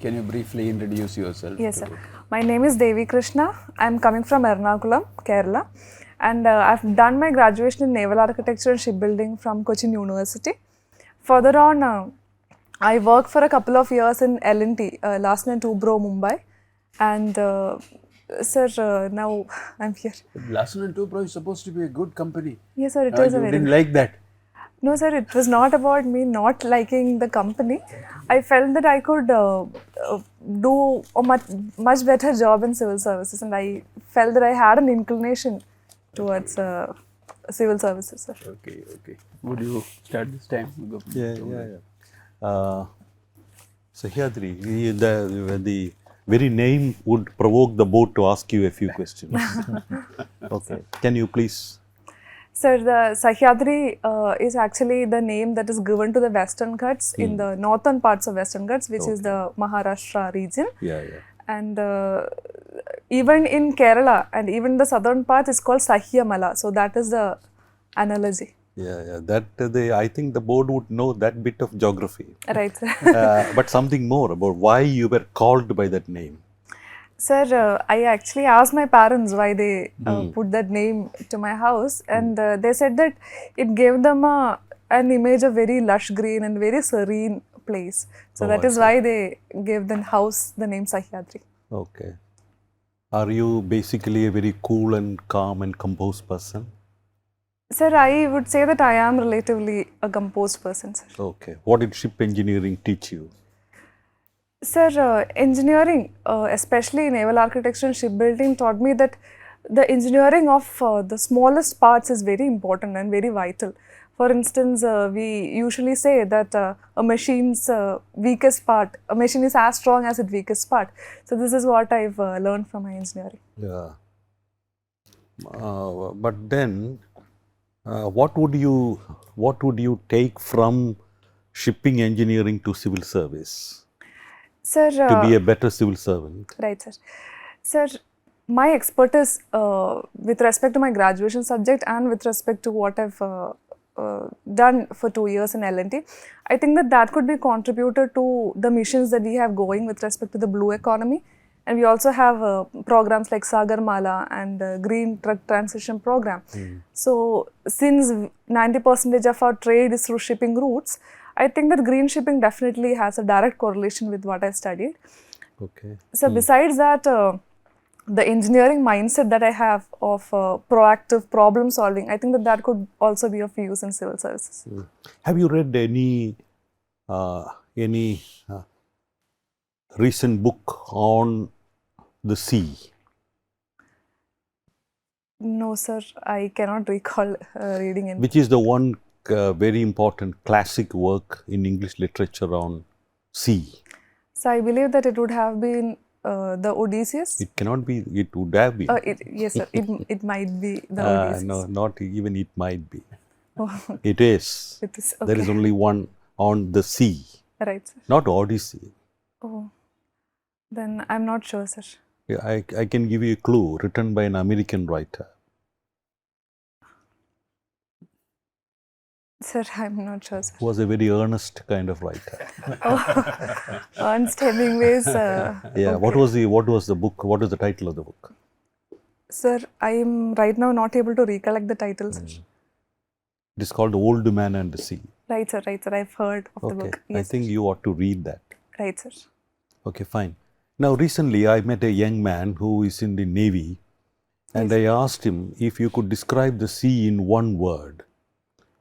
Can you briefly introduce yourself? Yes, sir. My name is Devi Krishna. I am coming from Ernakulam, Kerala, and I've done my graduation in Naval Architecture and Shipbuilding from Cochin University. Further on, I worked for a couple of years in L&T, Larsen & Toubro, Mumbai, and sir, now I'm here. Larsen & Toubro is supposed to be a good company. Yes, sir. It is a You very. didn't like that. No, sir, it was not about me not liking the company. I felt that I could do a much better job in civil services, and I felt that I had an inclination towards civil services, sir. Okay. Would you start this time? Sahyadri, the very name would provoke the board to ask you a few questions. Okay. Can you please? Sir, the Sahyadri is actually the name that is given to the Western Ghats in the northern parts of Western Ghats, which is the Maharashtra region. And even in Kerala and even the southern part is called Sahyamala. So that is the analogy. I think the board would know that bit of geography. Right, sir. But something more about why you were called by that name. Sir, I actually asked my parents why they put that name to my house, and they said that it gave them an image of very lush green and very serene place. So that is why they gave the house the name Sahyadri. Okay. Are you basically a very cool and calm and composed person? Sir, I would say that I am relatively a composed person, sir. Okay. What did ship engineering teach you? Sir, engineering, especially naval architecture and shipbuilding, taught me that the engineering of the smallest parts is very important and very vital. For instance, we usually say that a machine's weakest part, a machine is as strong as its weakest part. So this is what I've learned from my engineering. Yeah. But then, what would you take from shipping engineering to civil service? Sir, to be a better civil servant. Right, sir. Sir, my expertise with respect to my graduation subject and with respect to what I've done for 2 years in L&T, I think that could be contributed to the missions that we have going with respect to the blue economy. And we also have programs like Sagarmala and Green Truck Transition Program. So, since 90% of our trade is through shipping routes, I think that green shipping definitely has a direct correlation with what I studied. Okay. So, besides that, the engineering mindset that I have of proactive problem solving, I think that could also be of use in civil services. Have you read any recent book on the sea? No, sir, I cannot recall reading any. Which is the one very important classic work in English literature on sea? So, I believe that it would have been the Odysseus. It cannot be, it would have been. Yes, sir, it might be the Odysseus. No, not even it might be. Oh. It is. It is. Okay. There is only one on the sea. Right, sir. Not Odyssey. Oh, then I'm not sure, sir. Yeah, I can give you a clue, written by an American writer. Sir, I'm not sure, sir. Was a very earnest kind of writer. Ernest Hemingway's. Yeah. Okay. What was the book? What is the title of the book? Sir, I am right now not able to recollect the title, sir. It is called The Old Man and the Sea. Right, sir. I've heard of the book. Yes, I think you ought to read that. Right, sir. Okay, fine. Now, recently I met a young man who is in the Navy, and I asked him if you could describe the sea in one word.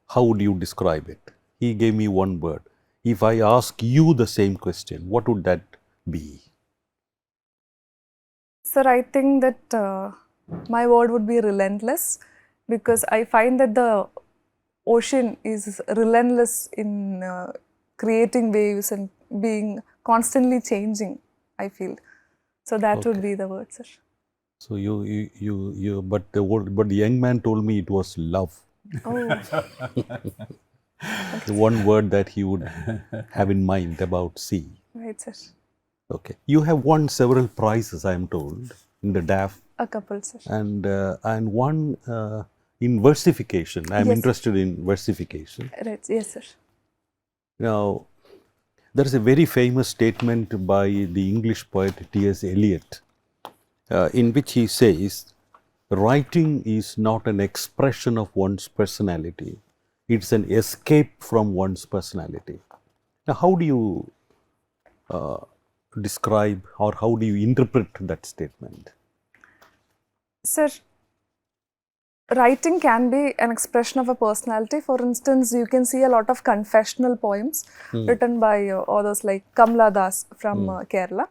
How would you describe it? He gave me one word. If I ask you the same question, what would that be? Sir, I think that my word would be relentless, because I find that the ocean is relentless in creating waves and being constantly changing, I feel. So that would be the word, sir. So but the young man told me it was love. Oh. The one word that he would have in mind about sea. Right, sir. Okay. You have won several prizes, I am told, in the DAF. A couple, sir. And one in versification. I am interested in versification. Right. Yes, sir. Now, There is a very famous statement by the English poet T.S. Elliot, in which he says, writing is not an expression of one's personality, it's an escape from one's personality. Now, how do you describe or how do you interpret that statement? Sir, writing can be an expression of a personality. For instance, you can see a lot of confessional poems written by authors like Kamla Das from Kerala.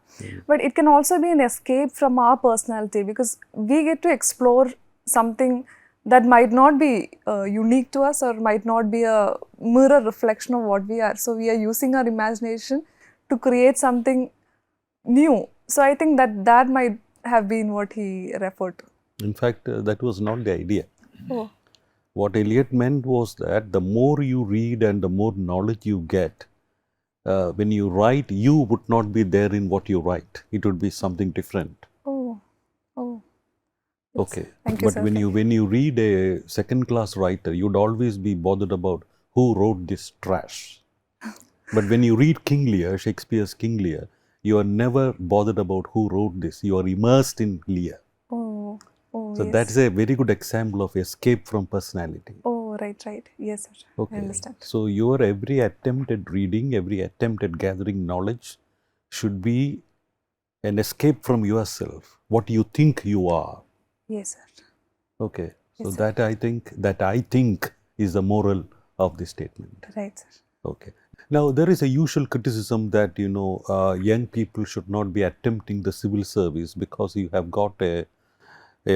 But it can also be an escape from our personality, because we get to explore something that might not be unique to us or might not be a mirror reflection of what we are. So we are using our imagination to create something new. So I think that might have been what he referred to. In fact, that was not the idea. Oh. What Elliot meant was that the more you read and the more knowledge you get, when you write, you would not be there in what you write. It would be something different. Oh. Oh. Okay. Thank you, But sir. when you read a second-class writer, you'd always be bothered about who wrote this trash. But when you read King Lear, Shakespeare's King Lear, you are never bothered about who wrote this. You are immersed in Lear. Oh. Oh, So yes. that's a very good example of escape from personality. Oh, right. Yes, sir. Okay. I understand. So your every attempt at reading, every attempt at gathering knowledge should be an escape from yourself, what you think you are. Yes, sir. Okay. So Yes, that I think is the moral of the statement. Right, sir. Okay. Now there is a usual criticism that young people should not be attempting the civil service because you have got a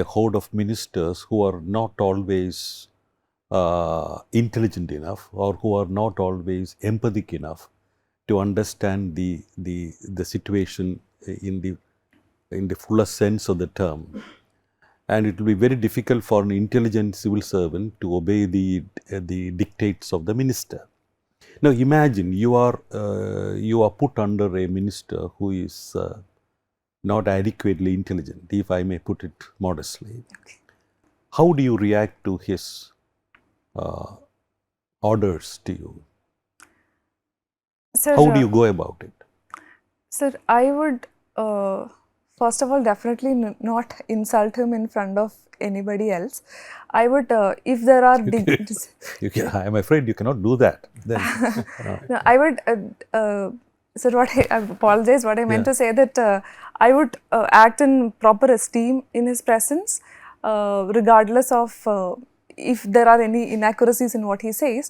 horde of ministers who are not always intelligent enough or who are not always empathic enough to understand the situation in the fullest sense of the term. And it will be very difficult for an intelligent civil servant to obey the dictates of the minister. Now imagine you are put under a minister who is not adequately intelligent, if I may put it modestly. Okay. How do you react to his orders to you? Sir, How do you go about it? Sir, I would first of all definitely not insult him in front of anybody else. I would, if there are I am afraid you cannot do that. Then, no, I would, sir, I apologize, what I meant to say that I would act in proper esteem in his presence, regardless of if there are any inaccuracies in what he says.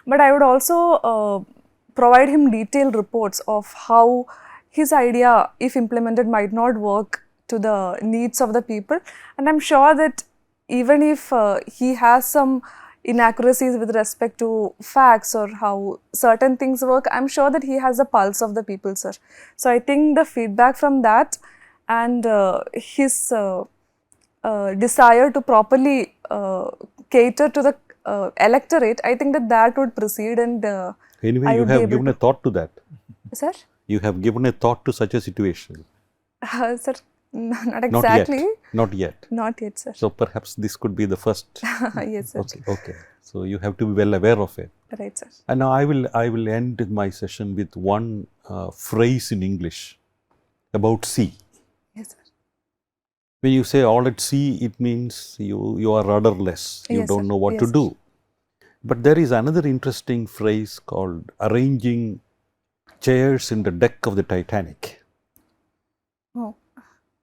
But I would also provide him detailed reports of how his idea, if implemented, might not work to the needs of the people. And I'm sure that even if he has some inaccuracies with respect to facts or how certain things work, I'm sure that he has the pulse of the people, sir. So I think the feedback from that and his desire to properly cater to the electorate, I think that would proceed and anyway, I you would be have able given a thought to that. Sir? You have given a thought to such a situation. Sir, not exactly. Not yet. Not yet, sir. So perhaps this could be the first. Yes, sir. Okay. So you have to be well aware of it. Right, sir. And now I will end my session with one phrase in English about sea. Yes, sir. When you say all at sea, it means you are rudderless. You Yes, don't sir. know what Yes, to sir. do. But there is another interesting phrase called arranging chairs in the deck of the Titanic. Oh.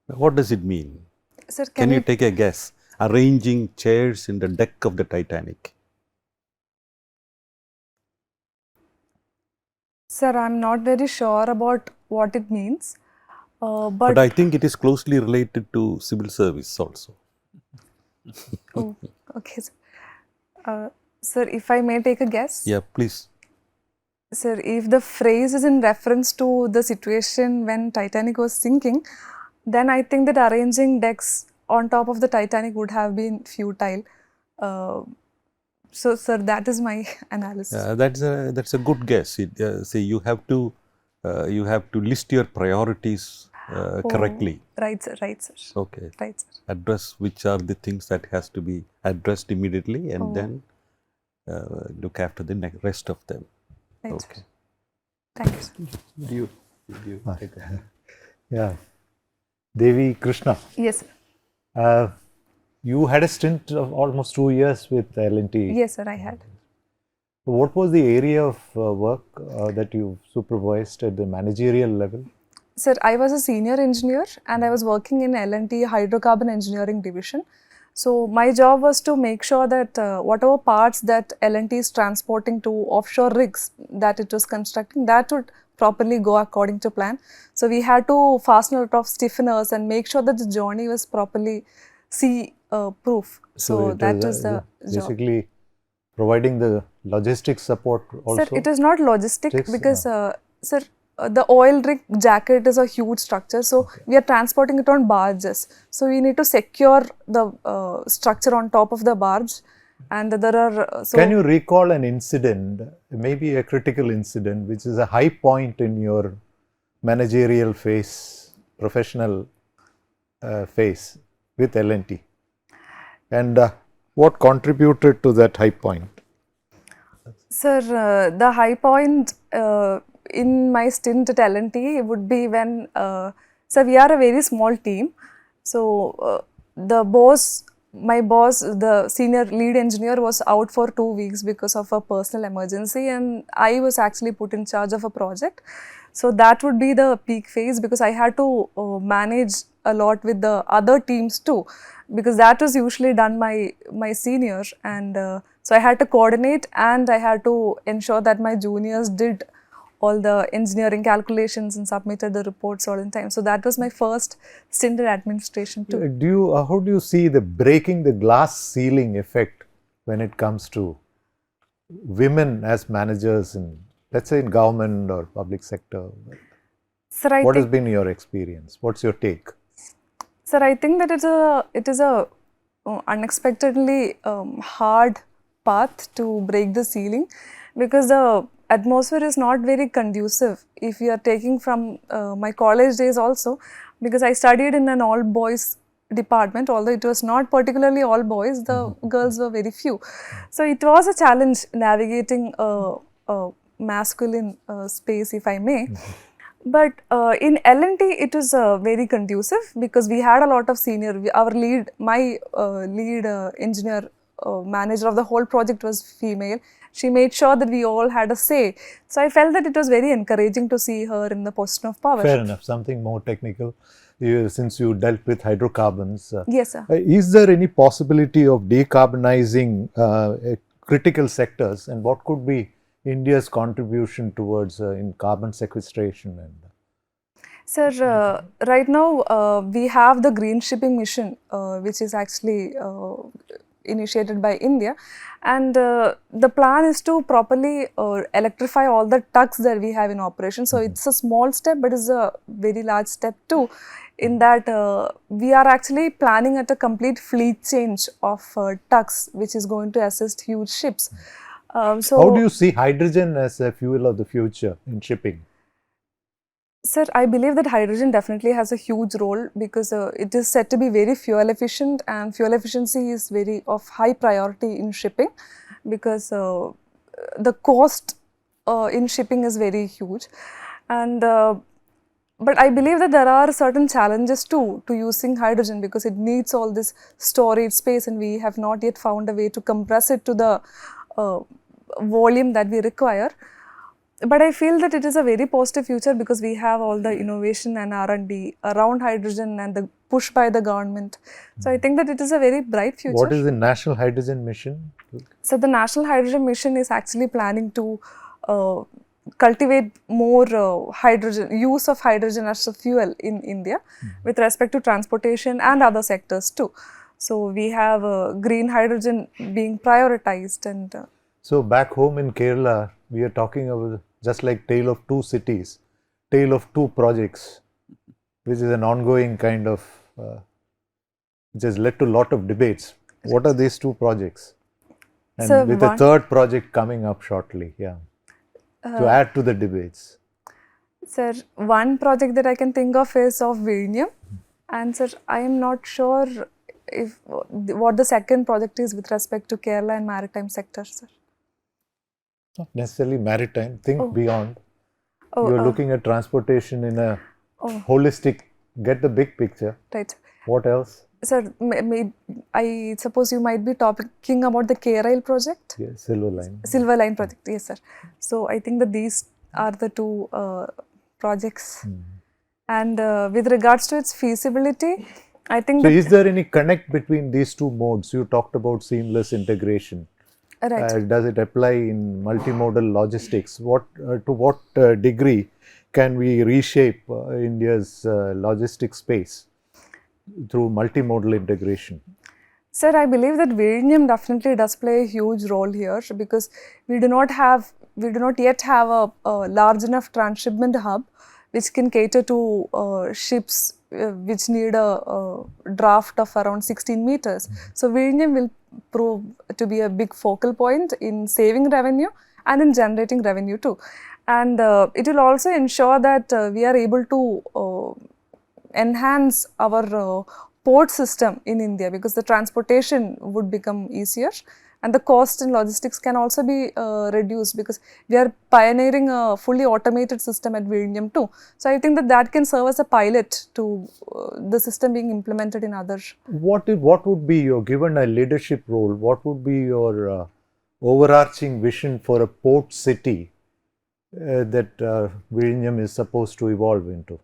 What does it mean? Sir, Can you take a guess? Arranging chairs in the deck of the Titanic. Sir, I'm not very sure about what it means. But I think it is closely related to civil service also. Oh, okay, sir. Sir, if I may take a guess. Yeah, please. Sir, if the phrase is in reference to the situation when Titanic was sinking, then I think that arranging decks on top of the Titanic would have been futile. So, sir, that is my analysis. That's a good guess. See, you have to list your priorities correctly. Right, sir. Right, sir. Okay. Right, sir. Address which are the things that has to be addressed immediately, and then look after the rest of them. Right, Okay. sir. Thank you, sir. Would you take a Yeah. Devi Krishna, Yes, sir. you had a stint of almost 2 years with L&T. Yes, sir, I had. What was the area of work that you supervised at the managerial level? Sir, I was a senior engineer and I was working in L&T Hydrocarbon Engineering Division. So my job was to make sure that whatever parts that L&T is transporting to offshore rigs that it was constructing, that would properly go according to plan. So we had to fasten a lot of stiffeners and make sure that the journey was properly sea proof. So it that was, was the job. basically providing the logistics support also. Sir, it is not logistic Logistics, because, sir, the oil rig jacket is a huge structure. So we are transporting it on barges. So we need to secure the structure on top of the barge, and there are. So Can you recall an incident, maybe a critical incident, which is a high point in your managerial phase, professional phase with L&T? And what contributed to that high point? Sir, the high point in my stint at L&T would be when, sir, we are a very small team. So my boss, the senior lead engineer, was out for 2 weeks because of a personal emergency, and I was actually put in charge of a project. So that would be the peak phase because I had to manage a lot with the other teams too, because that was usually done by my senior, and so I had to coordinate and I had to ensure that my juniors did all the engineering calculations and submitted the reports all in time. So that was my first stint in administration too. How do you see the breaking the glass ceiling effect when it comes to women as managers in, let's say, in government or public sector? Sir, I What has think, been your experience? What's your take? sir, I think that it is a unexpectedly hard path to break the ceiling because the atmosphere is not very conducive. If you are taking from my college days also, because I studied in an all boys department, although it was not particularly all boys, the girls were very few. So it was a challenge navigating a masculine space, if I may. But in L&T, it was very conducive because we had a lot of senior. My lead engineer, manager of the whole project was female. She made sure that we all had a say. So I felt that it was very encouraging to see her in the position of power. Fair enough. Something more technical. Since you dealt with hydrocarbons, Yes, sir. is there any possibility of decarbonizing critical sectors, and what could be India's contribution towards in carbon sequestration? And Sir, right now we have the green shipping mission, which is actually initiated by India, and the plan is to properly electrify all the tugs that we have in operation. So it's a small step, but it's a very large step too. In that we are actually planning at a complete fleet change of tugs, which is going to assist huge ships. So how do you see hydrogen as a fuel of the future in shipping? Sir, I believe that hydrogen definitely has a huge role because it is said to be very fuel efficient, and fuel efficiency is very of high priority in shipping because the cost in shipping is very huge. And but I believe that there are certain challenges too to using hydrogen because it needs all this storage space, and we have not yet found a way to compress it to the volume that we require. But I feel that it is a very positive future because we have all the innovation and R&D around hydrogen and the push by the government. So I think that it is a very bright future. What is the National Hydrogen Mission? So the National Hydrogen Mission is actually planning to cultivate more hydrogen, use of hydrogen as a fuel in India with respect to transportation and other sectors too. So we have green hydrogen being prioritized. And so back home in Kerala, we are talking about just like tale of two cities, tale of two projects, which is an ongoing kind of, which has led to a lot of debates. What are these two projects? And So with a third project coming up shortly, to add to the debates. Sir, one project that I can think of is of Vilnius, and sir, I am not sure if what the second project is with respect to Kerala and maritime sector, sir. Not necessarily maritime, think beyond. You're looking at transportation in a holistic, get the big picture. Right. What else? Sir, I suppose you might be talking about the K-Rail project? Yes, Silver Line. Silver Line project, yes sir. So I think that these are the two projects. And with regards to its feasibility, I think So that, is there any connect between these two modes? You talked about seamless integration. right. Does it apply in multimodal logistics? To what degree can we reshape India's logistics space through multimodal integration? Sir, I believe that Vizhinjam definitely does play a huge role here because we do not yet have a large enough transshipment hub which can cater to ships which need a draft of around 16 meters. So Vizhinjam will prove to be a big focal point in saving revenue and in generating revenue too. And it will also ensure that we are able to enhance our port system in India because the transportation would become easier and the cost in logistics can also be reduced because we are pioneering a fully automated system at Vizhinjam too. So I think that that can serve as a pilot to the system being implemented in other. What would be your, given a leadership role, what would be your overarching vision for a port city that Vizhinjam is supposed to evolve into?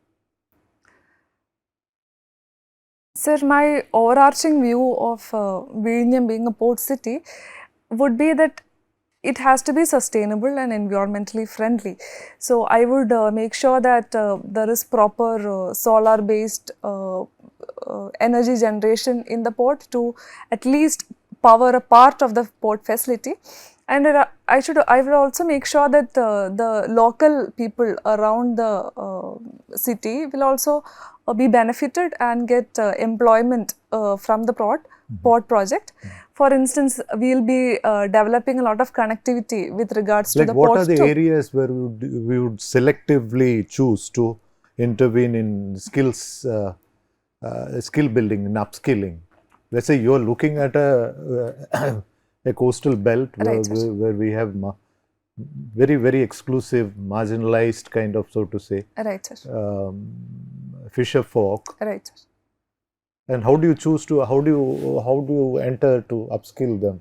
Sir, my overarching view of Vizhinjam being a port city would be that it has to be sustainable and environmentally friendly. So I would make sure that there is proper solar based energy generation in the port to at least power a part of the port facility. And I will also make sure that the local people around the city will also be benefited and get employment from the port project. For instance, we will be developing a lot of connectivity with regards to the port. What are the areas where we would selectively choose to intervene in skills, skill building and upskilling? Let's say you're looking at a coastal belt where we have very exclusive, marginalized kind of, so to say, right, sir. Fisher folk. Right, sir. And how do you choose to, how do you enter to upskill them?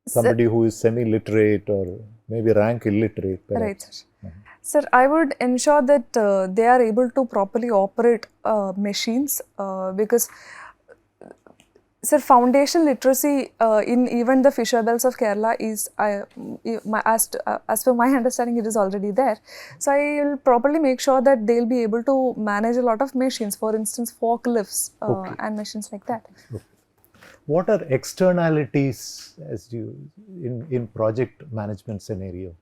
Somebody who is semi-literate or maybe rank illiterate. Perhaps. Right, sir. Sir, I would ensure that they are able to properly operate machines because sir, foundation literacy in even the fisher belts of Kerala is, as per my understanding, it is already there. So I will properly make sure that they will be able to manage a lot of machines, for instance, forklifts and machines like that. Okay. What are externalities as you in project management scenario?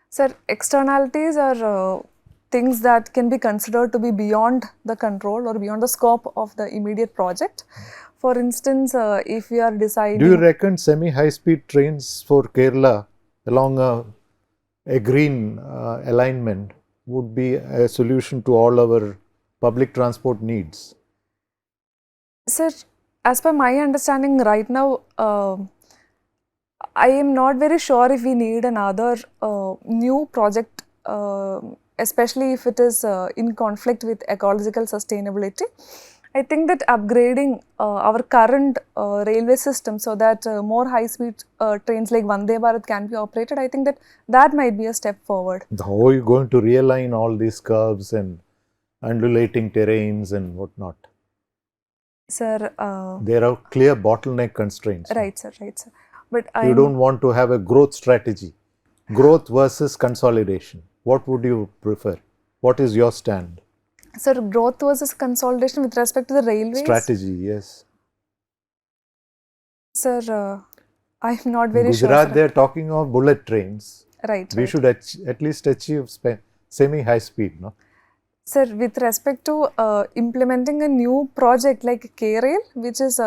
Sir, externalities are things that can be considered to be beyond the control or beyond the scope of the immediate project. For instance, if we are deciding... Do you reckon semi-high-speed trains for Kerala along a green alignment would be a solution to all our public transport needs? Sir, as per my understanding right now, I am not very sure if we need another new project, especially if it is in conflict with ecological sustainability. I think that upgrading our current railway system so that more high-speed trains like Vande Bharat can be operated, I think that that might be a step forward. How are you going to realign all these curves and undulating terrains and whatnot? Sir, there are clear bottleneck constraints. Right, sir, right, sir. But you don't want to have a growth strategy. Growth versus consolidation. What would you prefer? What is your stand? Sir, growth versus consolidation with respect to the railways? Strategy, yes. Sir, I'm not very sure. Gujarat, they're talking of bullet trains. Right. We should at least achieve semi-high speed, no? Sir, with respect to implementing a new project like K-Rail, which is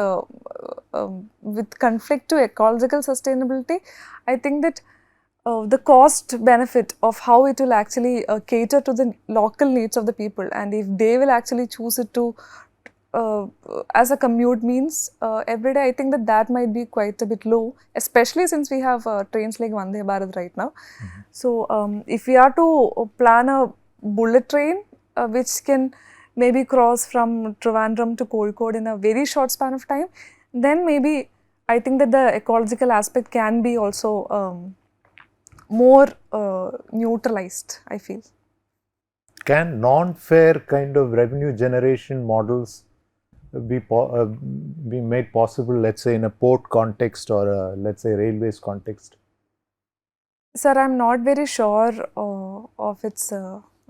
with conflict to ecological sustainability, I think that the cost benefit of how it will actually cater to the local needs of the people, and if they will actually choose it to as a commute means every day, I think that that might be quite a bit low, especially since we have trains like Vande Bharat right now. So if we are to plan a bullet train which can maybe cross from Trivandrum to Kozhikode in a very short span of time, then maybe I think that the ecological aspect can be also more neutralized, I feel. Can non-fair kind of revenue generation models be made possible, let's say in a port context or a, let's say, railways context? Sir, I'm not very sure of its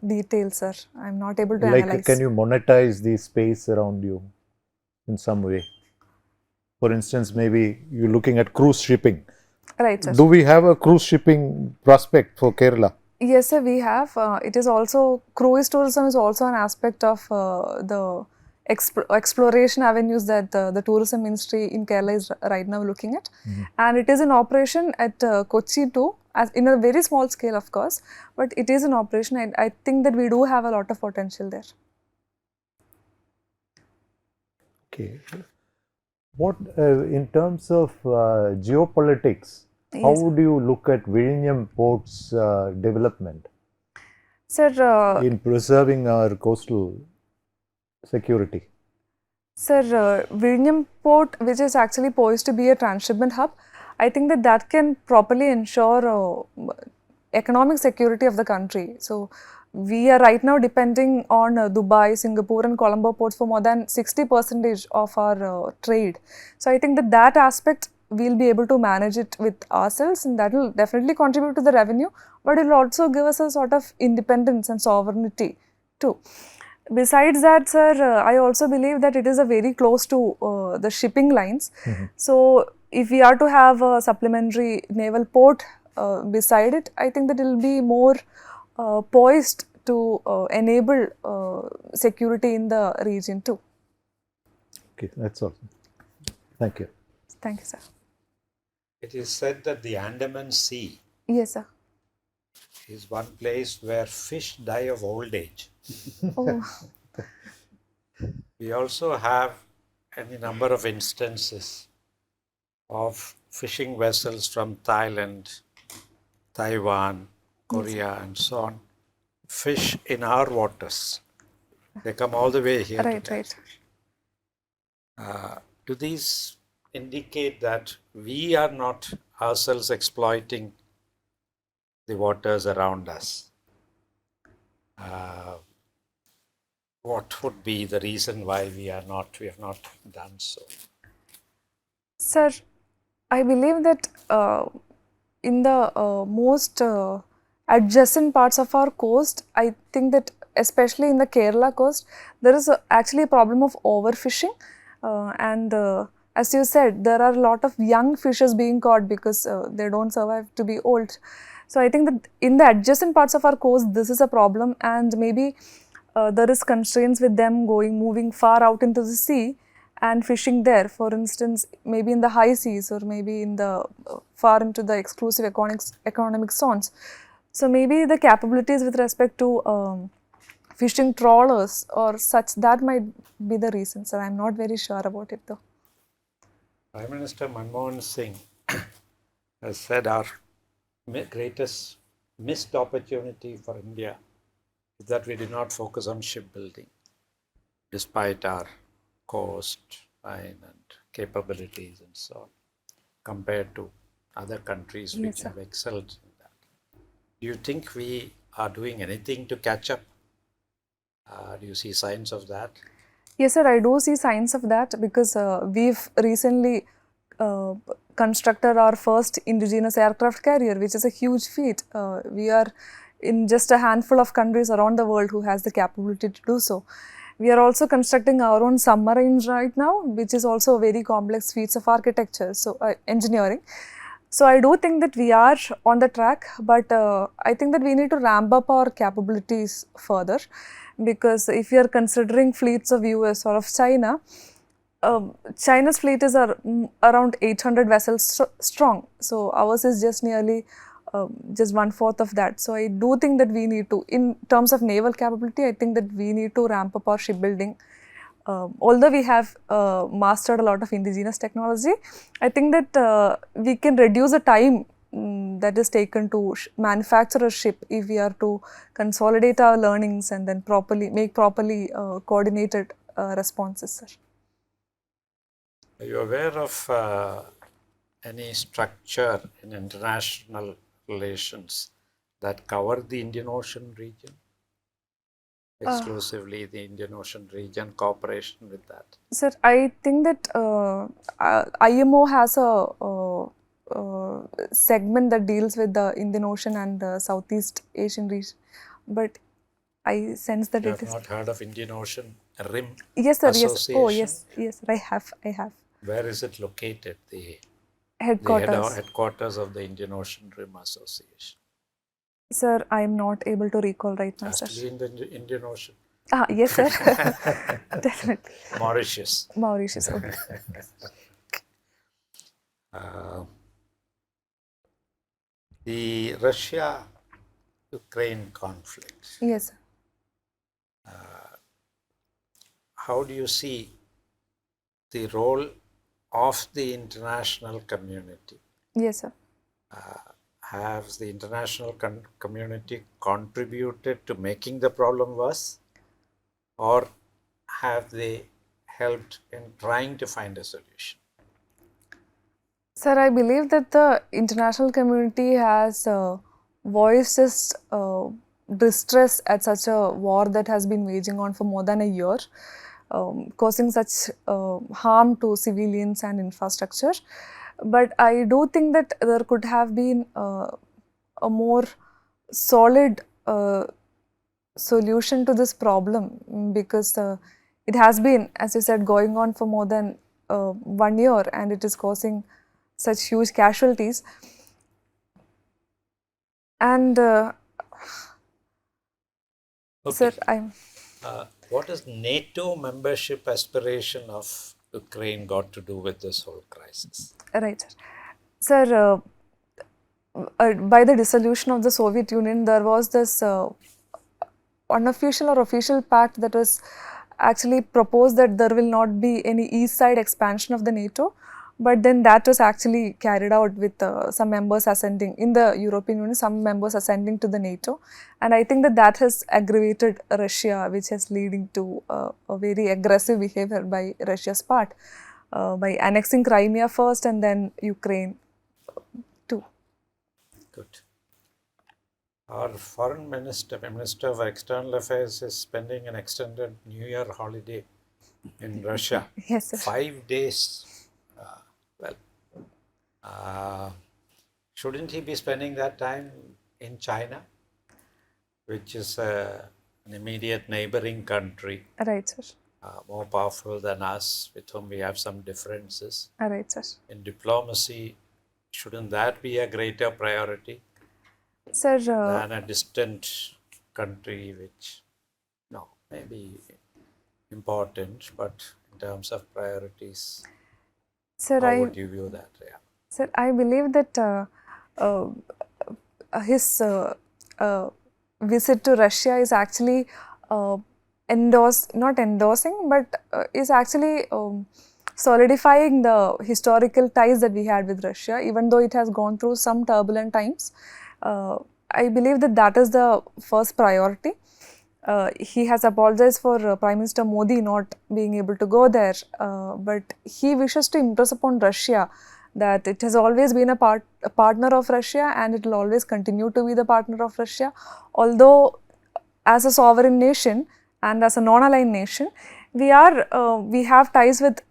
details, sir. I'm not able to analyze. Like, can you monetize the space around you in some way? For instance, maybe you're looking at cruise shipping. Right, sir. Do we have a cruise shipping prospect for Kerala? Yes, sir, we have. It is also, cruise tourism is also an aspect of the exploration avenues that the tourism ministry in Kerala is right now looking at. And it is in operation at Kochi too, as in a very small scale of course, but it is in operation and I think that we do have a lot of potential there. Okay. What, in terms of geopolitics, how Yes. would you look at Vizhinjam Port's development Sir, in preserving our coastal security? Sir, Vizhinjam Port, which is actually poised to be a transshipment hub, I think that that can properly ensure economic security of the country. So, we are right now depending on Dubai, Singapore and Colombo ports for more than 60% of our trade. So, I think that that aspect we'll be able to manage it with ourselves and that will definitely contribute to the revenue, but it will also give us a sort of independence and sovereignty too. Besides that, sir, I also believe that it is a very close to the shipping lines. So, if we are to have a supplementary naval port beside it, I think that it will be more poised to enable security in the region too. Okay, that's all. Thank you. Thank you, sir. It is said that the Andaman Sea Yes, sir. is one place where fish die of old age. Oh, We also have any number of instances of fishing vessels from Thailand, Taiwan, Korea, and so on, fish in our waters. They come all the way here. right, to right. Do these indicate that we are not ourselves exploiting the waters around us? What would be the reason why we have not done so? Sir, I believe that in the most adjacent parts of our coast, I think that especially in the Kerala coast, there is actually a problem of overfishing and as you said, there are a lot of young fishes being caught because they don't survive to be old. So, I think that in the adjacent parts of our coast, this is a problem and maybe there is constraints with them moving far out into the sea and fishing there, for instance, maybe in the high seas or maybe in the far into the exclusive economic zones. So, maybe the capabilities with respect to fishing trawlers or such, that might be the reason, sir. I am not very sure about it though. Prime Minister Mohan Singh has said our greatest missed opportunity for India is that we did not focus on shipbuilding, despite our coast, line and capabilities and so on, compared to other countries which Yes, sir. have excelled in that. Do you think we are doing anything to catch up? Do you see signs of that? Yes, sir, I do see signs of that because we've recently constructed our first indigenous aircraft carrier, which is a huge feat. We are in just a handful of countries around the world who has the capability to do so. We are also constructing our own submarines right now, which is also a very complex feats of architecture, so engineering. So, I do think that we are on the track, but I think that we need to ramp up our capabilities further because if you are considering fleets of US or of China, China's fleet is around 800 vessels strong. So, ours is just nearly just 1/4 of that. So, I do think that we need to, in terms of naval capability, I think that we need to ramp up our shipbuilding. Although we have mastered a lot of indigenous technology, I think that we can reduce the time that is taken to manufacture a ship if we are to consolidate our learnings and then make properly coordinated responses, sir. Are you aware of any structure in international relations that cover the Indian Ocean region? Exclusively the Indian Ocean region, cooperation with that? Sir, I think that IMO has a segment that deals with the Indian Ocean and Southeast Asian region, but I sense that You it have is. not heard of Indian Ocean Rim Yes, sir. Association? Yes. Oh, yes. Yes, I have. Where is it located? The Headquarters. headquarters of the Indian Ocean Rim Association. Sir, I am not able to recall right now, Has sir. to be in the Indian Ocean. Yes, sir. Definitely. Mauritius. Mauritius. Okay. The Russia-Ukraine conflict. Yes, sir. How do you see the role of the international community? Yes, sir. Has the international community contributed to making the problem worse, or have they helped in trying to find a solution? Sir, I believe that the international community has voiced its distress at such a war that has been waging on for more than a year, causing such harm to civilians and infrastructure. But I do think that there could have been a more solid solution to this problem, because it has been, as you said, going on for more than 1 year, and it is causing such huge casualties. And sir, what has NATO membership aspiration of Ukraine got to do with this whole crisis? Right, sir. Sir, by the dissolution of the Soviet Union, there was this unofficial or official pact that was actually proposed that there will not be any east side expansion of the NATO. But then that was actually carried out with some members ascending in the European Union, some members ascending to the NATO. And I think that that has aggravated Russia, which is leading to a very aggressive behavior by Russia's part, by annexing Crimea first and then Ukraine too. Good. Our foreign minister, Minister of External Affairs, is spending an extended New Year holiday in Russia. Yes, sir. 5 days. Shouldn't he be spending that time in China, which is an immediate neighboring country, Right, sir. more powerful than us, with whom we have some differences? Right, sir. In diplomacy, shouldn't that be a greater priority Sir, than a distant country, which, may be important, but in terms of priorities, sir, how would you view that? Yeah. Sir, I believe that his visit to Russia is actually not endorsing, but is actually solidifying the historical ties that we had with Russia, even though it has gone through some turbulent times. I believe that that is the first priority. He has apologized for Prime Minister Modi not being able to go there, but he wishes to impress upon Russia that it has always been a partner of Russia, and it will always continue to be the partner of Russia. Although as a sovereign nation and as a non-aligned nation, we have ties with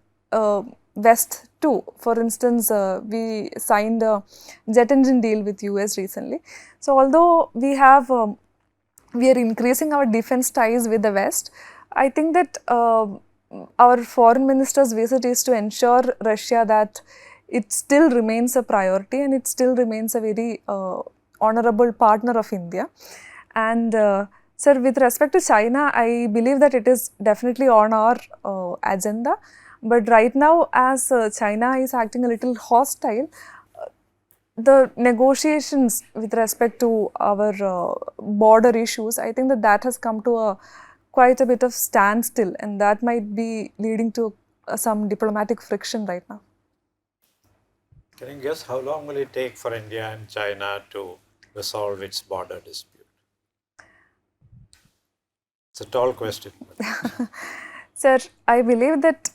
West too. For instance, we signed a jet engine deal with US recently. So although we are increasing our defense ties with the West, I think that our foreign minister's visit is to ensure Russia that it still remains a priority and it still remains a very honorable partner of India. And sir, with respect to China, I believe that it is definitely on our agenda. But right now, as China is acting a little hostile, the negotiations with respect to our border issues, I think that has come to quite a bit of standstill, and that might be leading to some diplomatic friction right now. Can you guess how long will it take for India and China to resolve its border dispute? It's a tall question. Sir, I believe that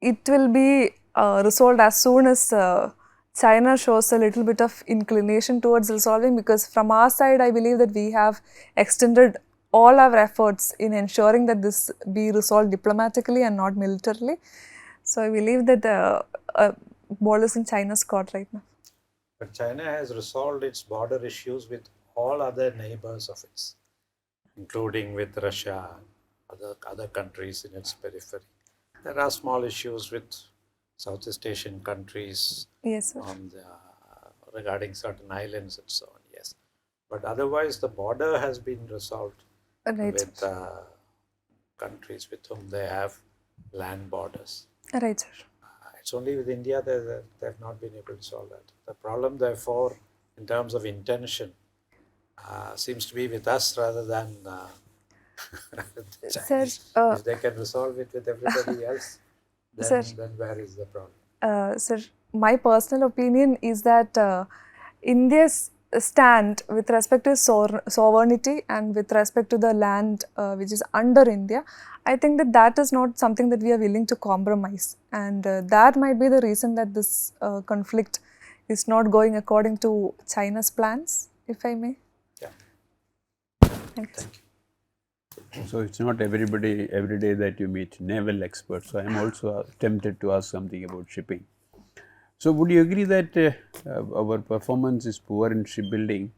it will be resolved as soon as China shows a little bit of inclination towards resolving, because from our side, I believe that we have extended all our efforts in ensuring that this be resolved diplomatically and not militarily. So I believe that the ball is in China's court right now. But China has resolved its border issues with all other neighbors of its, including with Russia, other countries in its periphery. There are small issues with Southeast Asian countries Yes, sir. regarding certain islands and so on, yes. But otherwise, the border has been resolved Right, with sir. countries with whom they have land borders. Right, sir. It's only with India that they have not been able to solve that. The problem, therefore, in terms of intention, seems to be with us rather than the Chinese. Sir, If they can resolve it with everybody else, Sir. then where is the problem? Sir, my personal opinion is that India's stand with respect to sovereignty and with respect to the land which is under India, I think that that is not something that we are willing to compromise, and that might be the reason that this conflict is not going according to China's plans, if I may. Yeah. Thanks. So it's not every day that you meet naval experts. So I'm also tempted to ask something about shipping. So would you agree that our performance is poor in shipbuilding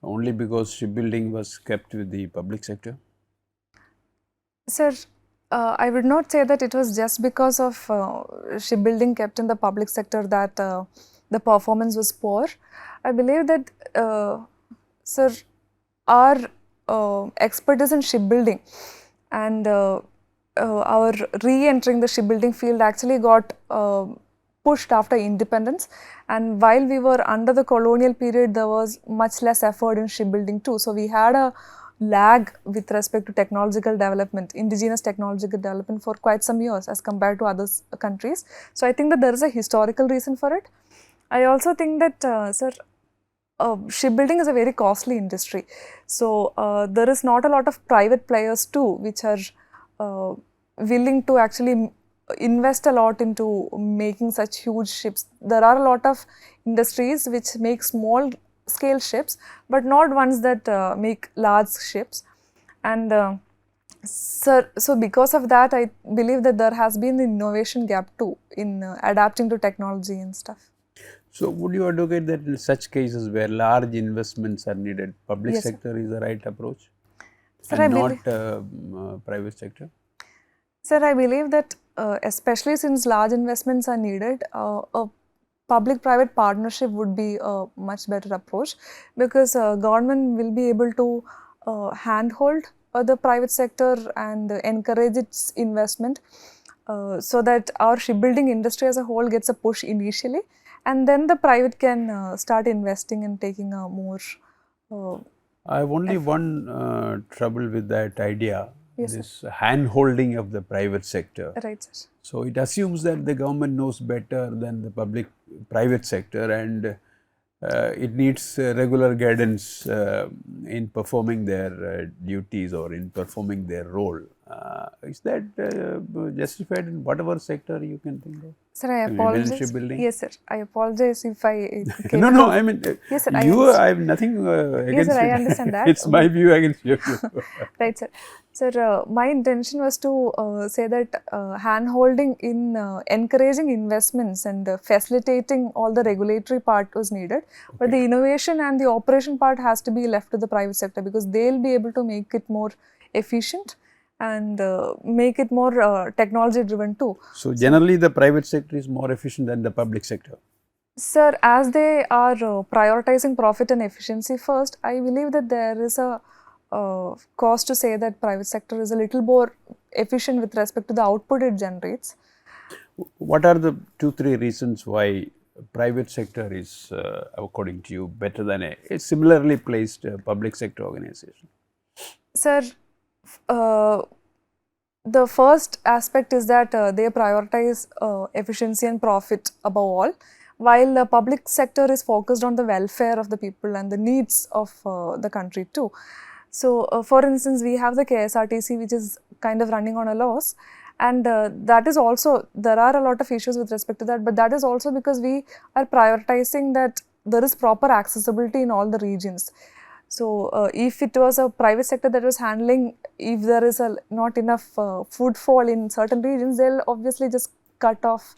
only because shipbuilding was kept with the public sector? Sir, I would not say that it was just because of shipbuilding kept in the public sector that the performance was poor. I believe that, sir, our expertise in shipbuilding and our re-entering the shipbuilding field actually got pushed after independence, and while we were under the colonial period, there was much less effort in shipbuilding too. So we had a lag with respect to technological development, indigenous technological development for quite some years as compared to other countries. So I think that there is a historical reason for it. I also think that, sir, shipbuilding is a very costly industry. So there is not a lot of private players too, which are willing to actually invest a lot into making such huge ships. There are a lot of industries which make small scale ships, but not ones that make large ships. And so because of that, I believe that there has been an innovation gap too in adapting to technology and stuff. So would you advocate that in such cases where large investments are needed, public Yes, sir. sector is the right approach, Sir, and I not private sector? Sir, I believe that especially since large investments are needed, a public-private partnership would be a much better approach, because government will be able to handhold the private sector and encourage its investment, so that our shipbuilding industry as a whole gets a push initially, and then the private can start investing and taking a more I have only one trouble with that idea, Yes, this hand-holding of the private sector. right, sir. So it assumes that the government knows better than the private sector, and it needs regular guidance in performing their duties or in performing their role. Is that justified in whatever sector you can think of? Sir, I Even apologize. shipbuilding? Yes, sir. I apologize if I came No, across- I mean, Yes, sir, I have nothing against Yes, sir, I it. understand that. It's my view against your view. Right, sir. Sir, my intention was to say that hand-holding in encouraging investments and facilitating all the regulatory part was needed, but the innovation and the operation part has to be left to the private sector, because they'll be able to make it more efficient and make it more technology-driven too. So generally the private sector is more efficient than the public sector. Sir, as they are prioritizing profit and efficiency first, I believe that there is a cause to say that private sector is a little more efficient with respect to the output it generates. What are the 2-3 reasons why private sector is, according to you, better than a similarly placed public sector organization? Sir, the first aspect is that they prioritize efficiency and profit above all, while the public sector is focused on the welfare of the people and the needs of the country too. So, for instance, we have the KSRTC, which is kind of running on a loss, and that is also, there are a lot of issues with respect to that, but that is also because we are prioritizing that there is proper accessibility in all the regions. So, if it was a private sector that was handling, if there is not enough footfall in certain regions, they'll obviously just cut off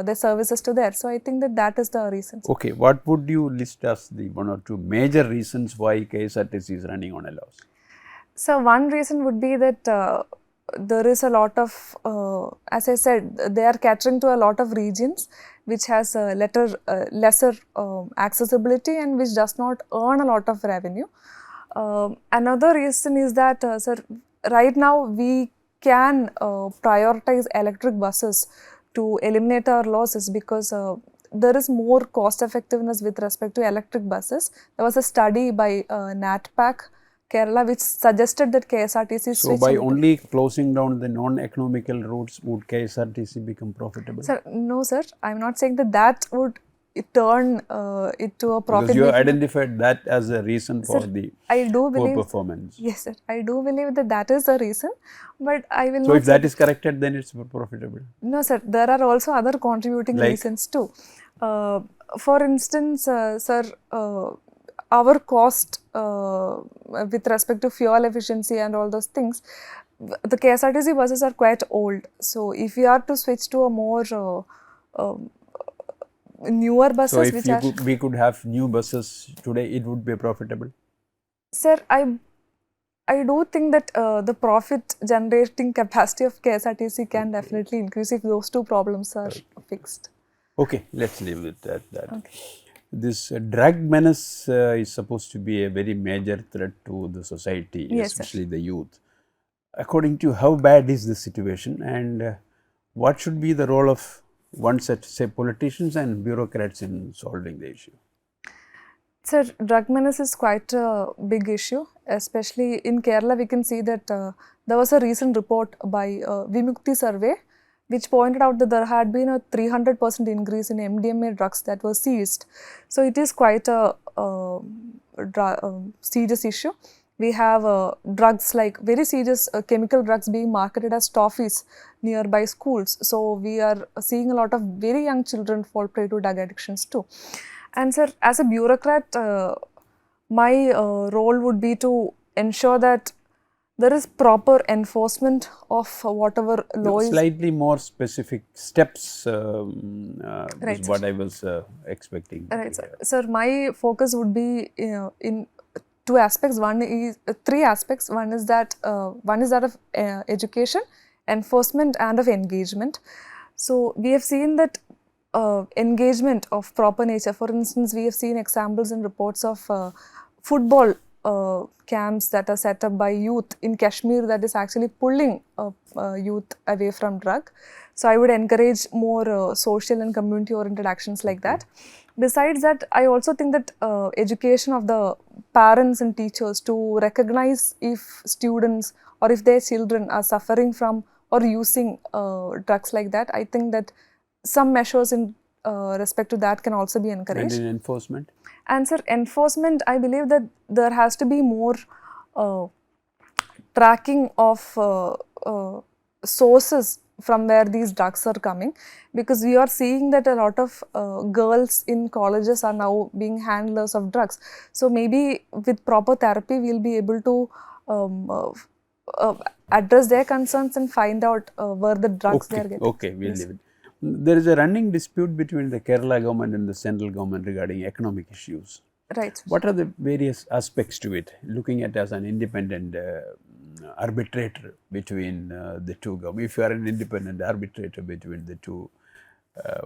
their services to there. So, I think that is the reason. Okay, what would you list as the one or two major reasons why KSRTC is running on a loss? So, one reason would be that there is a lot of, as I said, they are catering to a lot of regions which has lesser accessibility and which does not earn a lot of revenue. Another reason is that, sir, right now we can prioritize electric buses to eliminate our losses because there is more cost effectiveness with respect to electric buses. There was a study by NatPac Kerala which suggested that KSRTC So, by only closing down the non-economical routes, would KSRTC become profitable? Sir, no sir, I am not saying that would turn it to a profit. Because you identified that as a reason for Sir, the I do believe, poor performance. Yes sir, I do believe that is the reason, but I will So, not if that is corrected, then it's profitable. No sir, there are also other contributing reasons too. For instance, sir, our cost with respect to fuel efficiency and all those things, the KSRTC buses are quite old. So, if we are to switch to a more newer buses, So, if we could have new buses today, it would be profitable? Sir, I do think that the profit generating capacity of KSRTC can definitely increase if those two problems are fixed. Okay, let's leave it at that. Okay. This drug menace is supposed to be a very major threat to the society, Yes, especially the youth. According to you, how bad is the situation, and what should be the role of one set, say, politicians and bureaucrats in solving the issue? Sir, drug menace is quite a big issue, especially in Kerala. We can see that there was a recent report by Vimukti survey which pointed out that there had been a 300% increase in MDMA drugs that were seized. So, it is quite a serious issue. We have drugs like very serious chemical drugs being marketed as toffees nearby schools. So, we are seeing a lot of very young children fall prey to drug addictions too. And sir, as a bureaucrat, my role would be to ensure that there is proper enforcement of whatever law is. Slightly more specific steps Right, is what I was expecting. Right, sir. Sir, my focus would be in two aspects. One is three aspects. One is that of education, enforcement, and of engagement. So we have seen that engagement of proper nature. For instance, we have seen examples in reports of football camps that are set up by youth in Kashmir that is actually pulling youth away from drug. So, I would encourage more social and community oriented actions like that. Besides that, I also think that education of the parents and teachers to recognize if students or if their children are suffering from or using drugs like that, I think that some measures in respect to that can also be encouraged. And in enforcement? And sir, enforcement, I believe that there has to be more tracking of sources from where these drugs are coming, because we are seeing that a lot of girls in colleges are now being handlers of drugs. So, maybe with proper therapy, we will be able to address their concerns and find out where the drugs they are getting. Okay, we'll leave it. There is a running dispute between the Kerala government and the central government regarding economic issues. Right. What are the various aspects to it, looking at as an independent arbitrator between the two governments? If you are an independent arbitrator between the two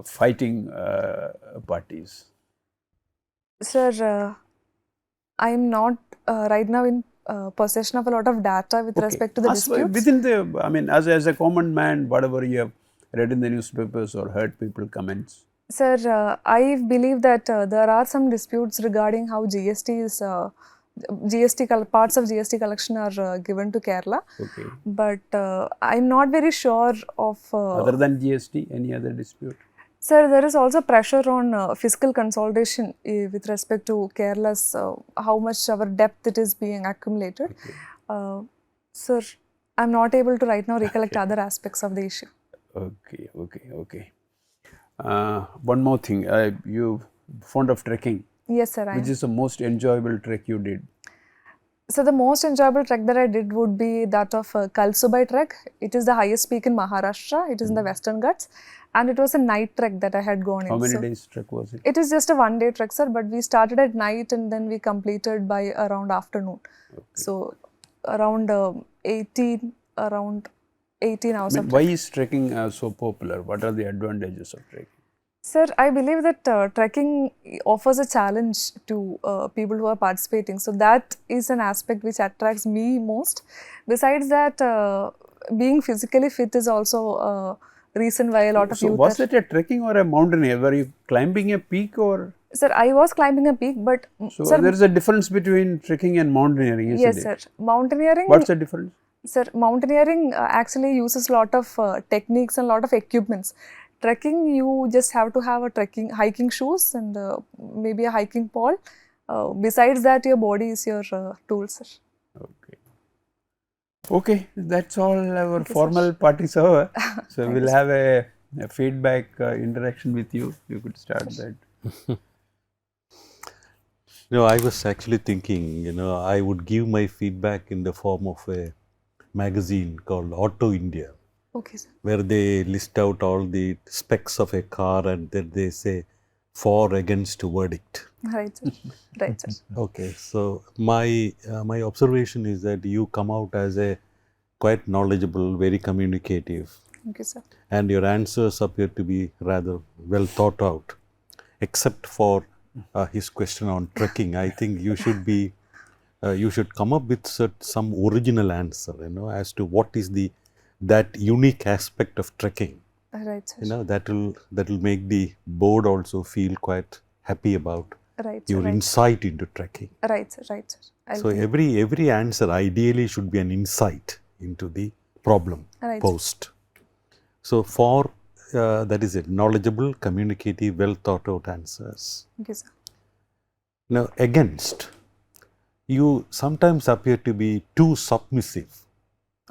fighting parties? Sir, I am not right now in possession of a lot of data with respect to the disputes. Within the, I mean, as a common man, whatever you have read in the newspapers or heard people comments? Sir, I believe that there are some disputes regarding how GST is, parts of GST collection are given to Kerala. Okay. But I am not very sure of... Other than GST, any other dispute? Sir, there is also pressure on fiscal consolidation with respect to Kerala's how much our debt it is being accumulated. Sir, I'm not able to right now recollect other aspects of the issue. Okay. One more thing, you fond of trekking? Yes, sir. Which is the most enjoyable trek you did? So the most enjoyable trek that I did would be that of Kalsubai trek. It is the highest peak in Maharashtra. It is in the Western Ghats, and it was a night trek that I had gone in. How many days trek was it? It is just a one-day trek, sir. But we started at night and then we completed by around afternoon. So around 18 hours of Why is trekking so popular? What are the advantages of trekking? Sir, I believe that trekking offers a challenge to people who are participating. So that is an aspect which attracts me most. Besides that, being physically fit is also a reason why a lot of youth. So was it a trekking or a mountaineer? Were you climbing a peak or? Sir, I was climbing a peak, but So sir, there is a difference between trekking and mountaineering, isn't yes, it? sir. Mountaineering. What's the difference? Sir, mountaineering actually uses a lot of techniques and a lot of equipments. Trekking, you just have to have a hiking shoes and maybe a hiking pole. Besides that, your body is your tool, sir. Okay, that's all our formal part is over. So we'll have a feedback interaction with you. You could start that. No, I was actually thinking, I would give my feedback in the form of a magazine called Auto India, Okay, sir. where they list out all the specs of a car and then they say for against verdict. Right, sir. Right, sir. Okay, so my observation is that you come out as a quite knowledgeable, very communicative, Thank you, sir. and your answers appear to be rather well thought out, except for his question on trekking. I think you should be, you should come up with some original answer, as to what is that unique aspect of trekking. Right, sir. That will make the board also feel quite happy about Right, sir. your Right. insight into trekking. Right, sir. Right, sir. So every answer ideally should be an insight into the problem Right. posed. So for that is it, knowledgeable, communicative, well thought out answers. Thank you, sir. Now against, you sometimes appear to be too submissive,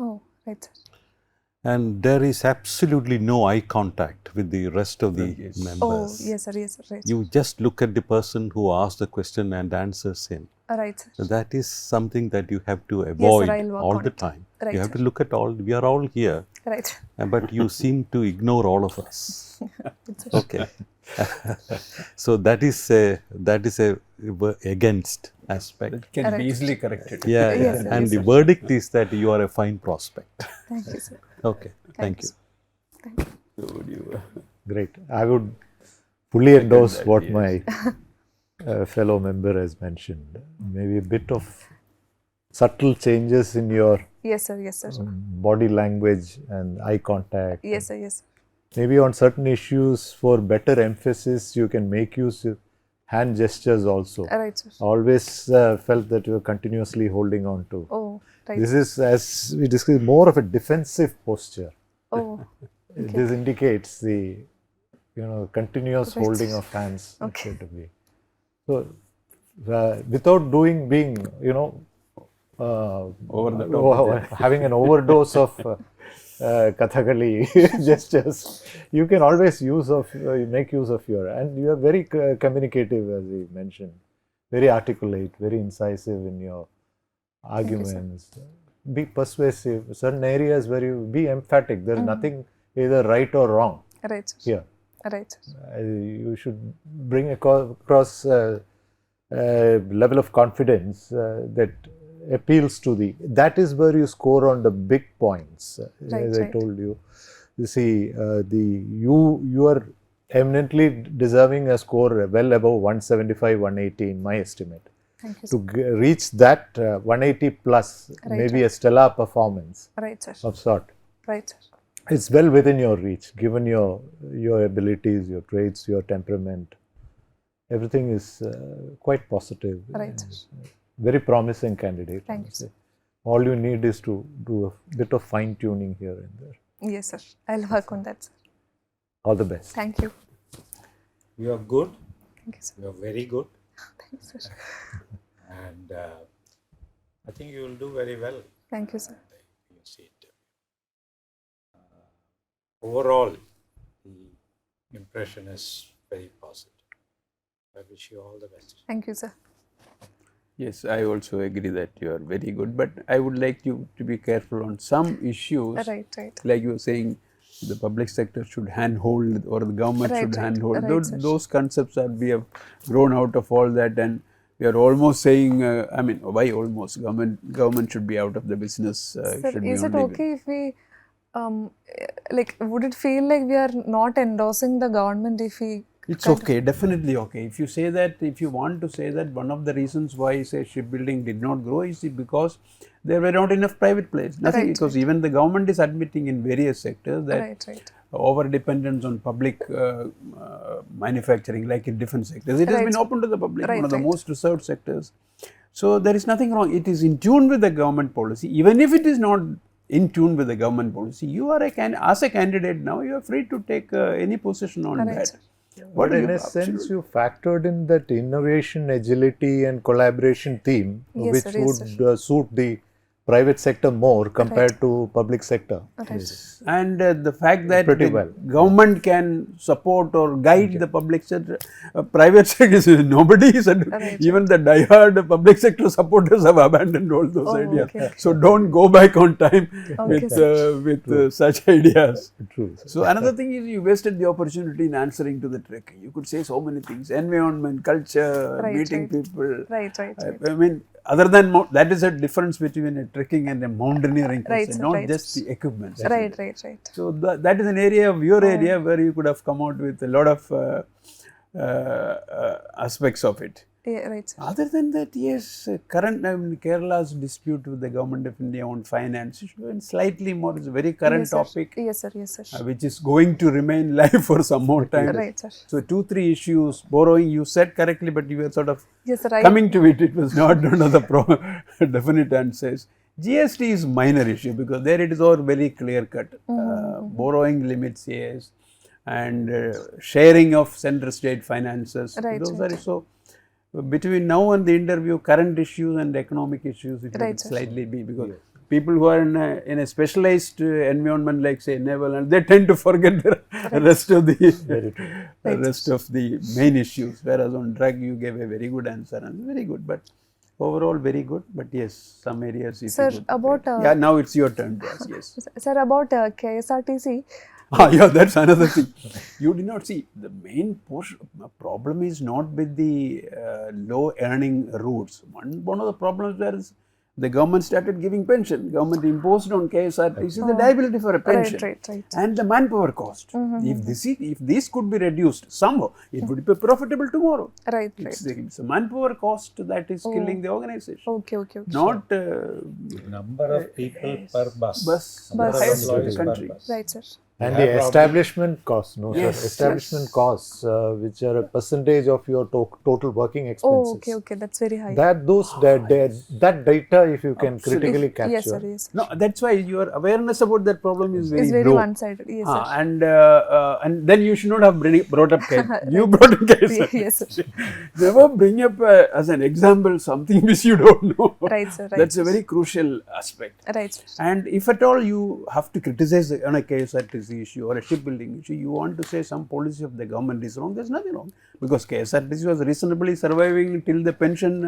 Oh, right, sir. and there is absolutely no eye contact with the rest of the Yes. members. Oh, yes, sir. Yes, sir. Right, sir. You just look at the person who asked the question and answers him. Right, sir. So that is something that you have to avoid I'll work all on the it. time. Right, You have sir. to look at all, we are all here, Right. but you seem to ignore all of us. It's a- Okay. So that is a against aspect. That can Correct. be easily corrected. Yeah, Yes, yeah. sir, And yes, the sir. verdict is that you are a fine prospect. Thank you, sir. Okay, thank you. So would you, Great. I would fully endorse that, what yes. my fellow member has mentioned. Maybe a bit of subtle changes in your Yes, sir. Yes, sir. body language and eye contact. Yes, sir. Yes, sir. Maybe on certain issues, for better emphasis, you can make use of hand gestures also. Right, sir. Always felt that you were continuously holding on to. Oh, right. This is, as we discussed, more of a defensive posture. Oh, This indicates the, continuous Right. holding of hands. Okay. It should be. So, without being, Over the top. having an overdose of Kathakali gestures, you can always make use of and you are very communicative, as we mentioned, very articulate, very incisive in your arguments. Be persuasive. Certain areas where you be emphatic. There is nothing either right or wrong right, sir. here. Right, sir. You should bring across a level of confidence that appeals to that is where you score on the big points. Right, As I right. told you, you see, you are eminently deserving a score well above 175, 180 in my estimate. Thank you, sir. To reach that 180 plus, Right, maybe right. a stellar performance Right, sir. of sort. Right, sir. It's well within your reach, given your abilities, your traits, your temperament. Everything is quite positive. Right, sir. Very promising candidate. I Thank would you, say. All you need is to do a bit of fine tuning here and there. Yes, sir. I'll work on that, sir. All the best. Thank you. You are good. Thank you, sir. You are very good. Thank you, sir. And I think you will do very well. Thank you, sir. in the UPSC interview. Overall, the impression is very positive. I wish you all the best. Thank you, sir. Yes, I also agree that you are very good, but I would like you to be careful on some issues. Right, right. Like you were saying, the public sector should handhold or the government Right, should right, handhold. right, those, sir. those concepts are, we have grown out of all that, and we are almost saying, I mean, why almost? Government should be out of the business. Sir, Should be is it only okay if we, like, would it feel like we are not endorsing the government if we It's okay, definitely okay. If you say that, if you want to say that one of the reasons why, say, shipbuilding did not grow is because there were not enough private players. Nothing, Right, because even the government is admitting in various sectors that Right, right. over dependence on public manufacturing, like in different sectors, it has Right. been open to the public, Right, one of the right. most reserved sectors. So there is nothing wrong. It is in tune with the government policy. Even if it is not in tune with the government policy, you are as a candidate now, you are free to take any position on Right. that. But in you- a sense, you factored in that innovation, agility, and collaboration theme, Yes, which sir, yes, would suit the private sector more compared to public sector. Right. And the fact that Pretty the well. government can support or guide the public sector, private sector, nobody is, Right. even the die-hard public sector supporters have abandoned all those Oh, ideas. okay. So don't go back on time with, Okay, such ideas. True. So another thing is you wasted the opportunity in answering to the Trkking. You could say so many things: environment, culture, Right, meeting right. people. Right, right, right. I mean, other than that is a difference between a trekking and a mountaineering Right, person, sir, not right. just the equipment. Right, right, right. So that is an area of your area where you could have come out with a lot of aspects of it. Yeah, right, sir. Other than that, yes, current Kerala's dispute with the government of India on finance is slightly more. It's a very current Yes, sir. topic, Yes, sir. Yes, sir. which is going to remain live for some more time. Right, sir. So 2-3 issues, borrowing, you said correctly, but you were sort of Yes, sir. coming to it. It was not one of the definite answers. GST is minor issue because there it is all very clear cut. Borrowing limits, yes, and sharing of central state finances. Right, Those right. are so. Between now and the interview, current issues and economic issues, it Right, will sir. slightly be because people who are in a specialized environment like say naval, and they tend to forget the rest of the rest of the main issues. Whereas on drug, you gave a very good answer and very good, but overall very good. But yes, some areas. If Sir, you could, about, yeah, now it's your turn to ask. Yes. Sir, about KSRTC. Yeah, that's another thing. You did not see the main problem is not with the low earning routes. One of the problems there is the government started giving pension. Government imposed on KSRTC the liability for a pension Right. and the manpower cost. If this could be reduced somehow, it would be profitable tomorrow. Right, It's right. the manpower cost that is killing the organization. Okay. Not Number of people per bus. bus Number of highest in the employees per country. bus. Right, sir. And Yeah, the probably. establishment costs, Yes, establishment yes. costs, which are a percentage of your total working Oh, expenses. okay. That's very high. That data, if you can critically capture. Yes, sir. Yes. No, that's why your awareness about that problem is very It's very low. one-sided. Yes, sir. And then you should not have brought up case. You brought in case. Yes, sir. Never bring up as an example something which you don't know. Right, sir. Right. That's a very crucial aspect. Right, sir. And if at all you have to criticize on a KSRTC issue or a shipbuilding issue, you want to say some policy of the government is wrong, there's nothing wrong. Because KSRTC was reasonably surviving till the pension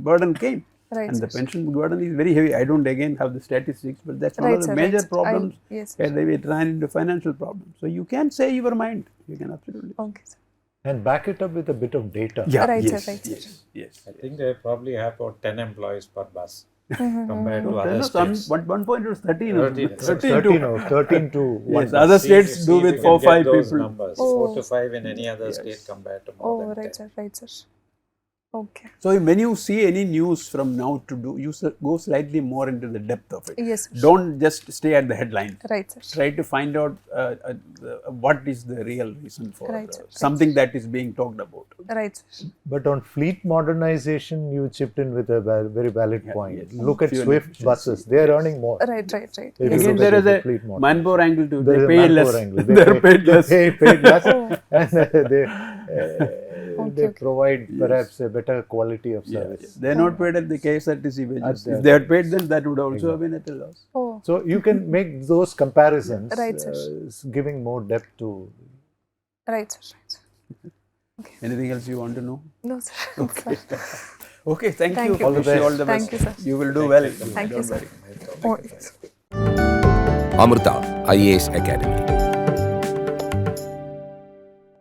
burden came. Right, And the sir. pension burden is very heavy. I don't again have the statistics, but that's one Right, of the sir, major right. problems. Yes, They ran into financial problems. So you can say your mind. You can absolutely. Okay, sir. And back it up with a bit of data. Yeah, Right, sir, yes, right, sir. yes. I think they probably have about 10 employees per bus compared to other No, states. at one point it was 13. 13. 13 to 1. Yes, other states do See if with you 4 can 5 get those people. numbers. Oh. 4 to 5 in any other state compared to more Oh, than right, 10. sir. Right, sir. Okay. So when you see any news from now to do, you go slightly more into the depth of it. Yes, sir. Don't just stay at the headline. Right, sir. Try to find out what is the real reason for Right, sir. something that is being talked about. Right, sir. But on fleet modernization, you chipped in with a very valid point. yes. Look at Fuel Swift efficiency. buses. They are earning more. Right. If you Again, look there at is the a fleet model. manpower angle too. There They is a pay manpower less. angle. They are paid less. They paid less. And they, they provide perhaps a better quality of Yeah, service. they are not paid at the KSRTC wages. At If they had paid, then that would also have been at a loss. Oh, So you can make those comparisons, Right, sir. giving more depth to. right, sir. Right, sir. Anything else you want to know? No, sir. Okay. Okay, thank you. you. All the Wish you best. all the Thank best. you, sir. You will do well. Thank you, Don't sir. worry. Oh, Amrita IAS Academy.